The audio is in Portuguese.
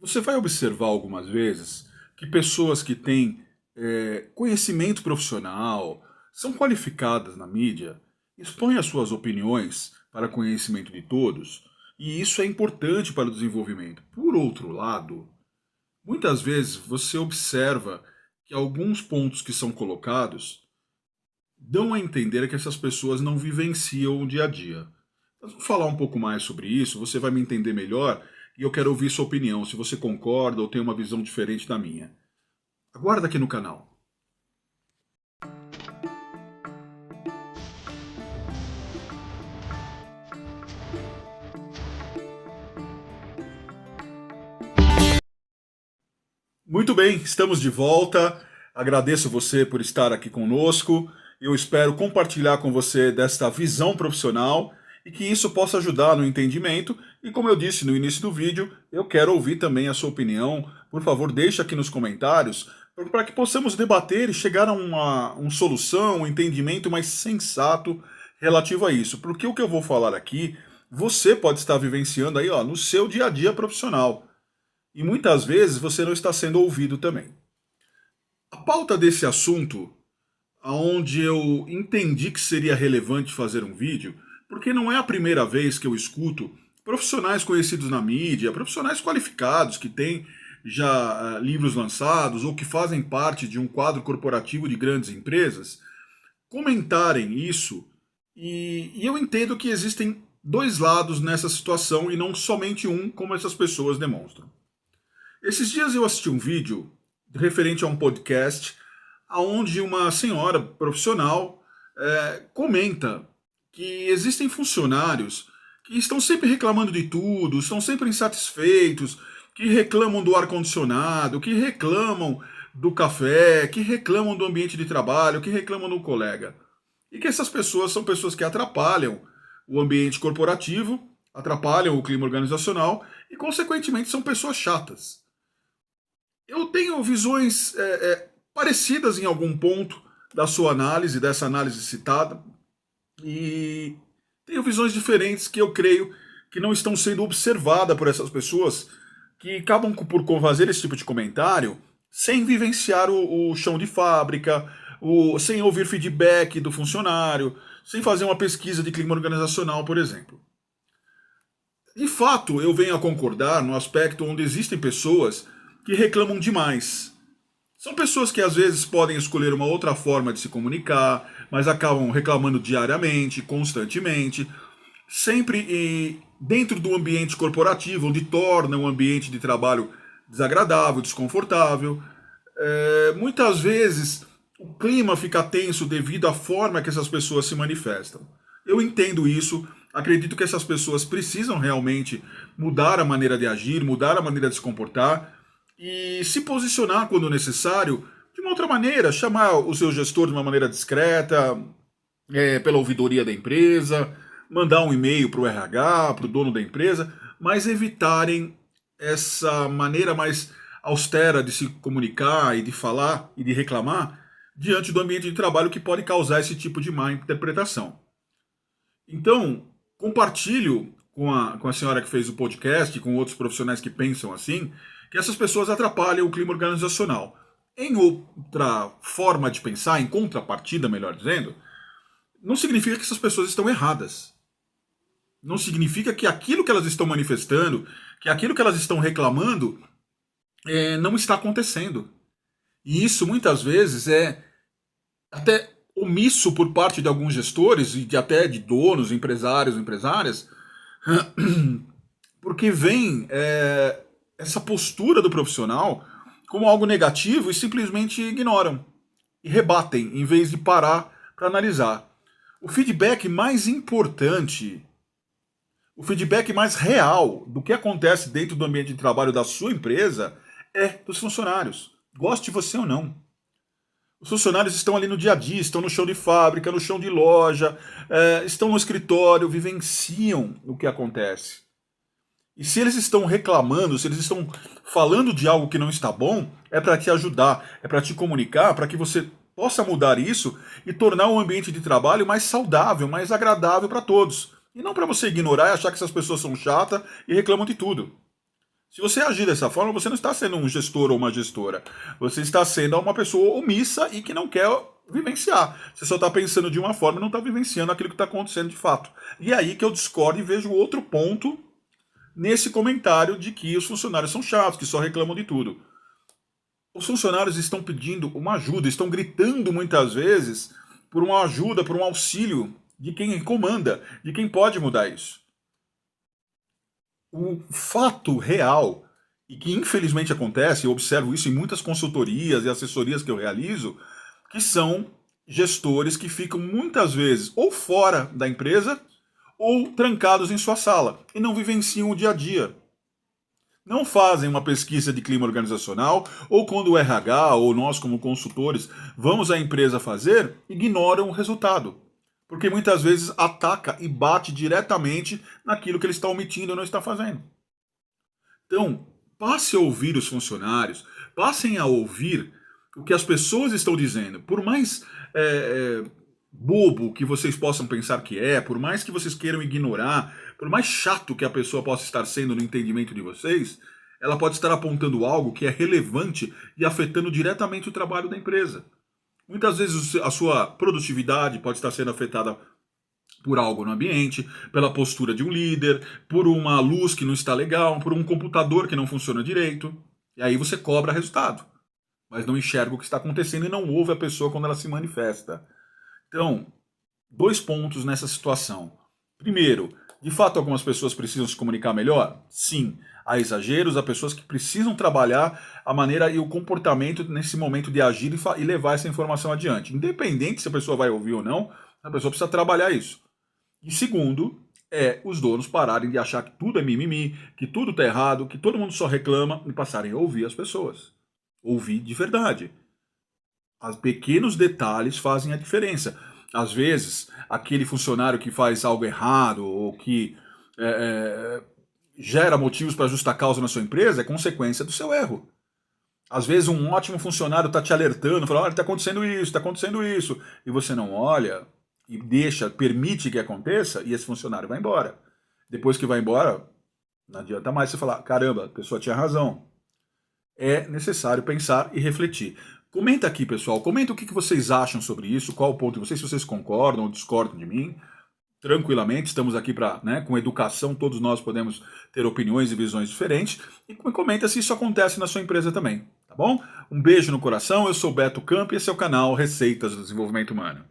Você vai observar algumas vezes que pessoas que têm conhecimento profissional, são qualificadas na mídia, expõem as suas opiniões para conhecimento de todos, e isso é importante para o desenvolvimento. Por outro lado, muitas vezes você observa que alguns pontos que são colocados dão a entender que essas pessoas não vivenciam o dia a dia. Nós vamos falar um pouco mais sobre isso, você vai me entender melhor e eu quero ouvir sua opinião, se você concorda ou tem uma visão diferente da minha. Aguarda aqui no canal. Muito bem, estamos de volta. Agradeço você por estar aqui conosco. Eu espero compartilhar com você desta visão profissional e que isso possa ajudar no entendimento. E como eu disse no início do vídeo, eu quero ouvir também a sua opinião. Por favor, deixe aqui nos comentários para que possamos debater e chegar a uma solução, um entendimento mais sensato relativo a isso. Porque o que eu vou falar aqui, você pode estar vivenciando aí, ó, no seu dia a dia profissional. E muitas vezes você não está sendo ouvido também. A pauta desse assunto, aonde eu entendi que seria relevante fazer um vídeo, porque não é a primeira vez que eu escuto profissionais conhecidos na mídia, profissionais qualificados que têm já livros lançados ou que fazem parte de um quadro corporativo de grandes empresas, comentarem isso, e eu entendo que existem dois lados nessa situação e não somente um, como essas pessoas demonstram. Esses dias eu assisti um vídeo referente a um podcast onde uma senhora profissional comenta que existem funcionários que estão sempre reclamando de tudo, estão sempre insatisfeitos, que reclamam do ar-condicionado, que reclamam do café, que reclamam do ambiente de trabalho, que reclamam do colega. E que essas pessoas são pessoas que atrapalham o ambiente corporativo, atrapalham o clima organizacional e, consequentemente, são pessoas chatas. Eu tenho visões parecidas em algum ponto da sua análise, dessa análise citada, e tenho visões diferentes que eu creio que não estão sendo observadas por essas pessoas que acabam por fazer esse tipo de comentário sem vivenciar o chão de fábrica, sem ouvir feedback do funcionário, sem fazer uma pesquisa de clima organizacional, por exemplo. De fato, eu venho a concordar no aspecto onde existem pessoas que reclamam demais. São pessoas que às vezes podem escolher uma outra forma de se comunicar, mas acabam reclamando diariamente, constantemente, sempre dentro do ambiente corporativo, onde torna o ambiente de trabalho desagradável, desconfortável. Muitas vezes o clima fica tenso devido à forma que essas pessoas se manifestam. Eu entendo isso, acredito que essas pessoas precisam realmente mudar a maneira de agir, mudar a maneira de se comportar, e se posicionar quando necessário de uma outra maneira, chamar o seu gestor de uma maneira discreta, pela ouvidoria da empresa, mandar um e-mail para o RH, para o dono da empresa, mas evitarem essa maneira mais austera de se comunicar e de falar e de reclamar diante do ambiente de trabalho que pode causar esse tipo de má interpretação. Então, compartilho com a senhora que fez o podcast, com outros profissionais que pensam assim, que essas pessoas atrapalham o clima organizacional. Em outra forma de pensar, em contrapartida, melhor dizendo, não significa que essas pessoas estão erradas. Não significa que aquilo que elas estão manifestando, que aquilo que elas estão reclamando, não está acontecendo. E isso muitas vezes é até omisso por parte de alguns gestores e até de donos, empresários, empresárias, porque vem essa postura do profissional como algo negativo e simplesmente ignoram e rebatem em vez de parar para analisar. O feedback mais importante, o feedback mais real do que acontece dentro do ambiente de trabalho da sua empresa é dos funcionários, goste você ou não. Os funcionários estão ali no dia a dia, estão no chão de fábrica, no chão de loja, estão no escritório, vivenciam o que acontece. E se eles estão reclamando, se eles estão falando de algo que não está bom, é para te ajudar, é para te comunicar, para que você possa mudar isso e tornar o ambiente de trabalho mais saudável, mais agradável para todos. E não para você ignorar e achar que essas pessoas são chatas e reclamam de tudo. Se você agir dessa forma, você não está sendo um gestor ou uma gestora. Você está sendo uma pessoa omissa e que não quer vivenciar. Você só está pensando de uma forma e não está vivenciando aquilo que está acontecendo de fato. E é aí que eu discordo e vejo outro ponto nesse comentário de que os funcionários são chatos, que só reclamam de tudo. Os funcionários estão pedindo uma ajuda, estão gritando muitas vezes por uma ajuda, por um auxílio de quem comanda, de quem pode mudar isso. O fato real, e que infelizmente acontece, eu observo isso em muitas consultorias e assessorias que eu realizo, que são gestores que ficam muitas vezes ou fora da empresa ou trancados em sua sala e não vivenciam o dia a dia. Não fazem uma pesquisa de clima organizacional, ou quando o RH ou nós, como consultores, vamos à empresa fazer, ignoram o resultado. Porque muitas vezes ataca e bate diretamente naquilo que ele está omitindo ou não está fazendo. Então, passe a ouvir os funcionários, passem a ouvir o que as pessoas estão dizendo. Por mais bobo que vocês possam pensar que é, por mais que vocês queiram ignorar, por mais chato que a pessoa possa estar sendo no entendimento de vocês, ela pode estar apontando algo que é relevante e afetando diretamente o trabalho da empresa. Muitas vezes a sua produtividade pode estar sendo afetada por algo no ambiente, pela postura de um líder, por uma luz que não está legal, por um computador que não funciona direito. E aí você cobra resultado, mas não enxerga o que está acontecendo e não ouve a pessoa quando ela se manifesta. Então, 2 pontos nessa situação. Primeiro, de fato algumas pessoas precisam se comunicar melhor? Sim. Há exageros, há pessoas que precisam trabalhar a maneira e o comportamento nesse momento de agir e levar essa informação adiante. Independente se a pessoa vai ouvir ou não, a pessoa precisa trabalhar isso. E segundo, os donos pararem de achar que tudo é mimimi, que tudo está errado, que todo mundo só reclama e passarem a ouvir as pessoas. Ouvir de verdade. Os pequenos detalhes fazem a diferença. Às vezes, aquele funcionário que faz algo errado ou que gera motivos para justa causa na sua empresa é consequência do seu erro. Às vezes um ótimo funcionário está te alertando, falando, olha, está acontecendo isso, e você não olha e deixa, permite que aconteça, e esse funcionário vai embora. Depois que vai embora, não adianta mais você falar, caramba, a pessoa tinha razão. É necessário pensar e refletir. Comenta aqui, pessoal, comenta o que vocês acham sobre isso, qual o ponto de vocês, se vocês concordam ou discordam de mim. Tranquilamente, estamos aqui para, com educação, todos nós podemos ter opiniões e visões diferentes. E comenta se isso acontece na sua empresa também, tá bom? Um beijo no coração, eu sou Beto Campo e esse é o canal Receitas do Desenvolvimento Humano.